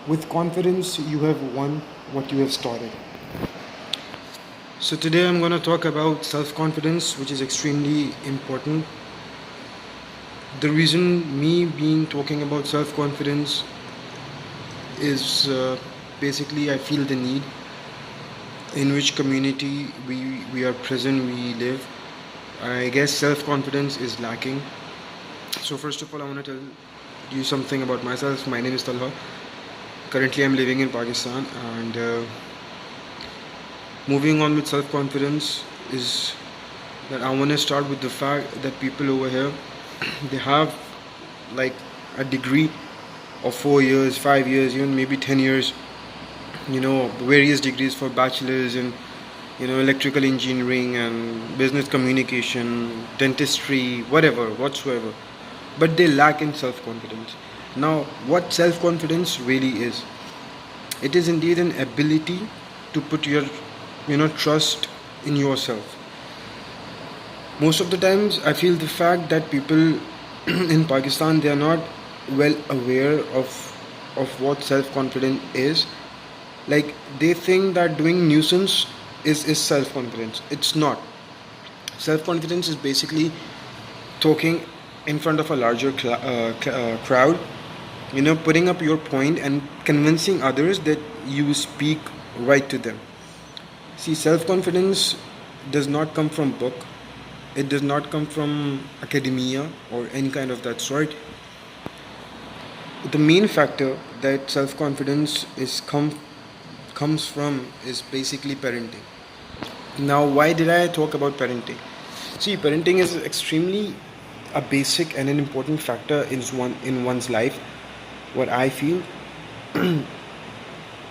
With confidence, you have won what you have started. So, today I'm going to talk about self confidence, which is extremely important. The reason me being talking about self confidence is basically I feel the need in which community we are present, we live. I guess self confidence is lacking. So, first of all, I want to tell you something about myself. My name is Talha. Currently, I'm living in Pakistan, and moving on with self confidence is that I want to start with the fact that people over here they have like a degree of 4 years, 5 years, even maybe 10 years, various degrees for bachelor's in electrical engineering and business communication, dentistry, whatever, whatsoever, but they lack in self confidence. Now, what self confidence really is? It is indeed an ability to put your trust in yourself. Most of the times I feel the fact that people in Pakistan, they are not well aware of what self confidence is. Like, they think that doing nuisance is self confidence. It's not. Self confidence is basically talking in front of a larger crowd, putting up your point and convincing others that you speak right to them. See, self confidence does not come from book. It does not come from academia or any kind of that sort. The main factor that self confidence comes from is basically parenting. Now, why did I talk about parenting? See, parenting is extremely a basic and an important factor in one's life. What I feel.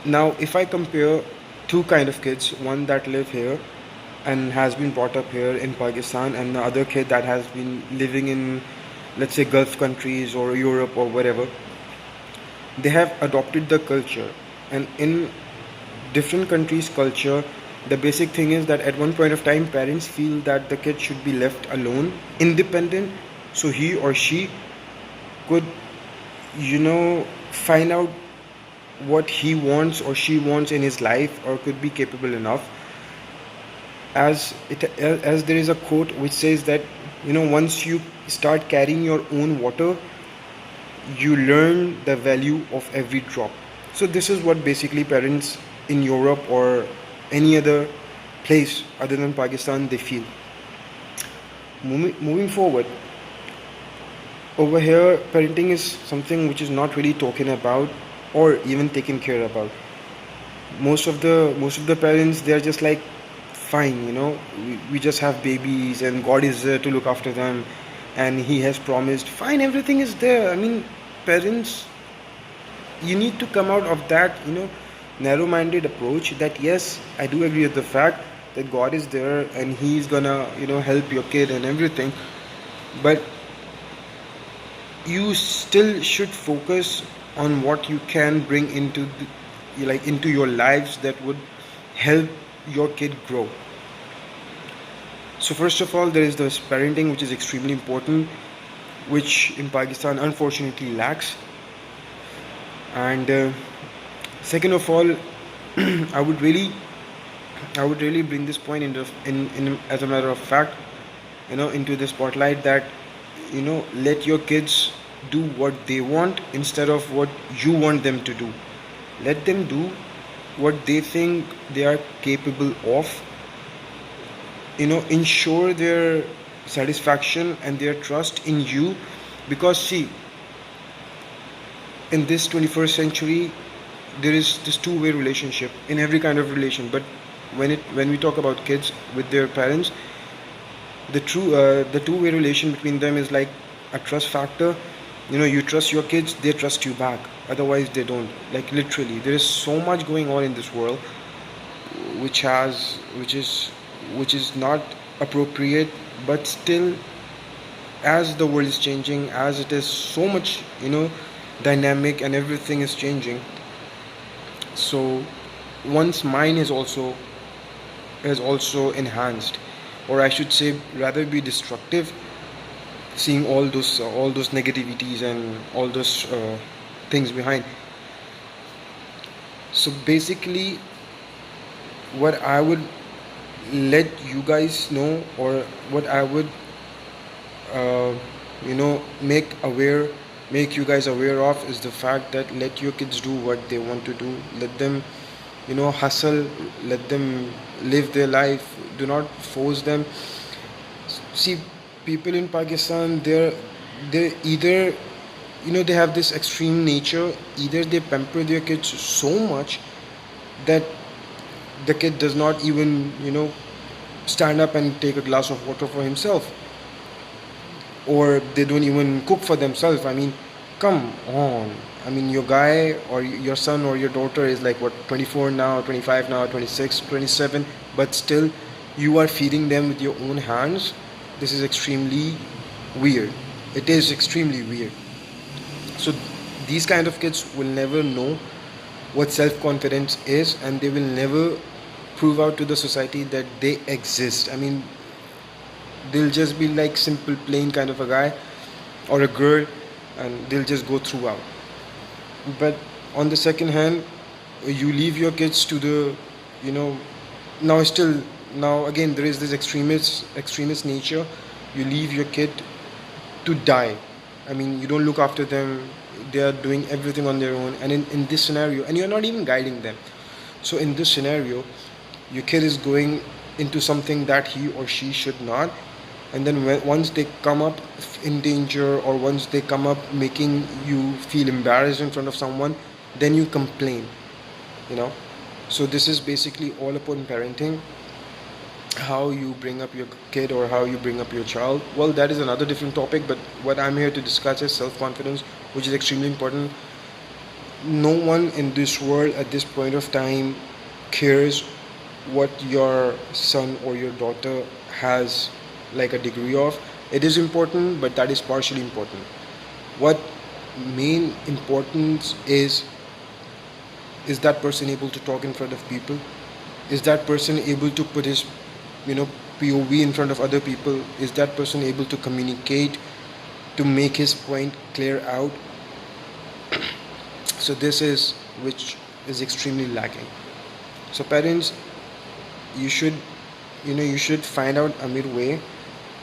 Now, if I compare two kind of kids, one that live here and has been brought up here in Pakistan, and the other kid that has been living in, let's say, Gulf countries or Europe or whatever, they have adopted the culture. And in different countries' culture, the basic thing is that at one point of time, parents feel that the kid should be left alone, independent, so he or she could, find out what he wants or she wants in his life, or could be capable enough. As there is a quote which says that once you start carrying your own water, you learn the value of every drop. So this is what basically parents in Europe or any other place other than Pakistan they feel. Moving forward, over here parenting is something which is not really talking about or even taken care about. Most of the parents, they are just like, fine, we just have babies and God is there to look after them, and he has promised, fine, everything is there. I mean, parents, you need to come out of that narrow minded approach that yes, I do agree with the fact that God is there and he's gonna help your kid and everything, but you still should focus on what you can bring into your lives that would help your kid grow. So first of all, there is this parenting, which is extremely important, which in Pakistan unfortunately lacks. And second of all, I would really bring this point in as a matter of fact, into the spotlight, that let your kids do what they want instead of what you want them to do. Let them do what they think they are capable of. Ensure their satisfaction and their trust in you, because see, in this 21st century there is this two-way relationship in every kind of relation, but when we talk about kids with their parents, the two-way relation between them is like a trust factor. You trust your kids, they trust you back, otherwise they don't. Like, literally, there is so much going on in this world which has which is not appropriate, but still, as the world is changing, as it is so much dynamic and everything is changing, so one's mind is also enhanced, or I should say rather be destructive, seeing all those negativities and all those things behind. So basically, what I would let you guys know, or what I would uh, make you guys aware of, is the fact that let your kids do what they want to do. Let them, hustle. Let them live their life. Do not force them. See, people in Pakistan, they're either, they have this extreme nature. Either they pamper their kids so much that the kid does not even, stand up and take a glass of water for himself, or they don't even cook for themselves. I mean, come on. I mean, your guy or your son or your daughter is like what, 24 now, 25 now, 26, 27, but still you are feeding them with your own hands. This is extremely weird. It is extremely weird. So these kind of kids will never know what self-confidence is, and they will never prove out to the society that they exist. I mean, they'll just be like simple plain kind of a guy or a girl, and they'll just go throughout. But on the second hand, you leave your kids to the, you know now still, now again there is this extremist nature. You leave your kid to die. I mean, you don't look after them. They are doing everything on their own, and in this scenario, and you're not even guiding them. So in this scenario, your kid is going into something that he or she should not, and then once they come up in danger, or once they come up making you feel embarrassed in front of someone, then you complain. you know so this is basically all upon parenting. How you bring up your kid, or how you bring up your child, well, that is another different topic, but what I'm here to discuss is self-confidence, which is extremely important. No one in this world at this point of time cares what your son or your daughter has like a degree of. It is important, but that is partially important. What main importance is that person able to talk in front of people? Is that person able to put his POV in front of other people? Is that person able to communicate, to make his point clear out? So this is which is extremely lacking. So parents, you should you should find out a midway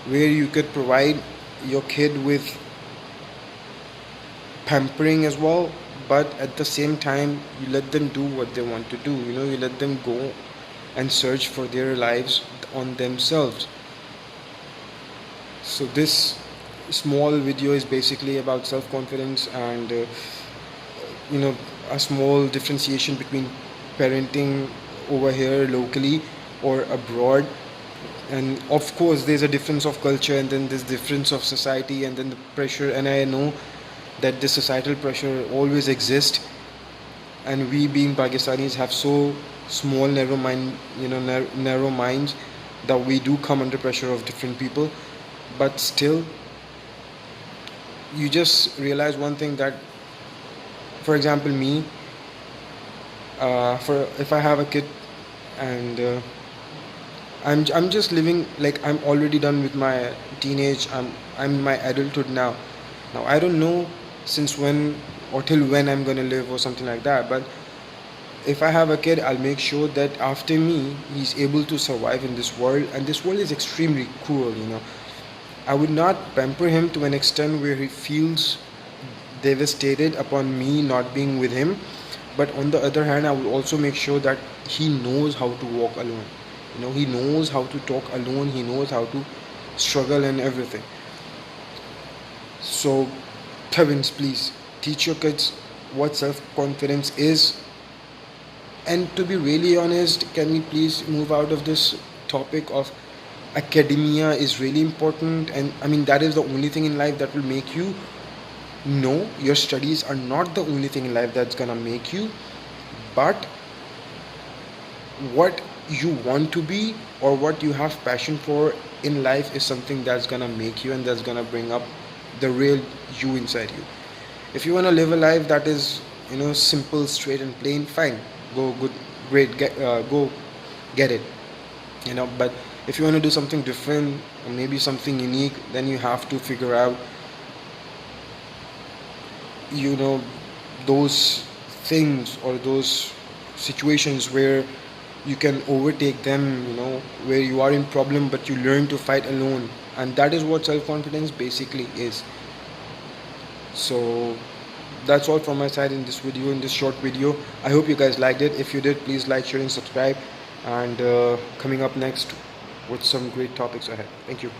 where you could provide your kid with pampering as well, but at the same time you let them do what they want to do. You let them go and search for their lives on themselves. So this small video is basically about self-confidence, and a small differentiation between parenting over here locally or abroad. And of course there's a difference of culture, and then there's difference of society, and then the pressure. And I know that the societal pressure always exists, and we being Pakistanis have so small narrow minds that we do come under pressure of different people. But still, you just realize one thing, that for example me, for if I have a kid, and I'm just living like I'm already done with my teenage. I'm in my adulthood now. I don't know since when or till when I'm gonna live or something like that. But if I have a kid, I'll make sure that after me, he's able to survive in this world. And this world is extremely cruel. I would not pamper him to an extent where he feels devastated upon me not being with him. But on the other hand, I will also make sure that he knows how to walk alone. He knows how to talk alone. He knows how to struggle and everything. So, parents, please teach your kids what self-confidence is. And to be really honest, can we please move out of this topic of academia is really important? And I mean, that is the only thing in life that will make you. No, your studies are not the only thing in life that's gonna make you. But what you want to be, or what you have passion for in life, is something that's gonna make you, and that's gonna bring up the real you inside you. If you want to live a life that is simple, straight and plain, fine, go, good, great, go get it. But if you want to do something different, or maybe something unique, then you have to figure out those things, or those situations where you can overtake them, where you are in problem but you learn to fight alone. And that is what self-confidence basically is. So that's all from my side in this video, in this short video. I hope you guys liked it. If you did, please like, share and subscribe. And coming up next with some great topics ahead. Thank you.